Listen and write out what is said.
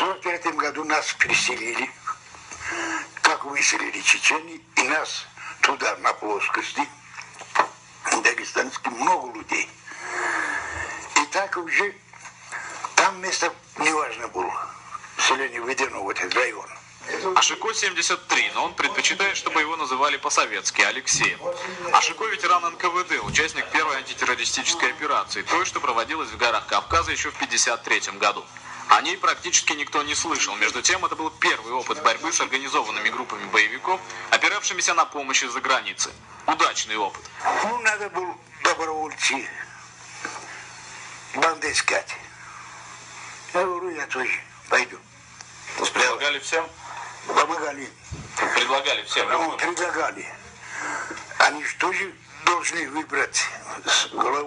1945 году нас переселили, как выселили чеченцев, и нас туда, на плоскости, дагестанских, много людей. И так уже там место неважно было. Селение введено в этот район. Ашико 73, но он предпочитает, чтобы его называли по-советски Алексеем. Ашико ветеран НКВД, участник первой антитеррористической операции, той, что проводилась в горах Кавказа еще в 1953 году. О ней практически никто не слышал. Между тем, это был первый опыт борьбы с организованными группами боевиков, опиравшимися на помощь из-за границы. Удачный опыт. Ну, надо было добровольцы банды искать. Я говорю, я тоже пойду. То есть предлагали всем? Помогали. Предлагали всем? Ну, предлагали. Они же тоже должны выбрать с головой.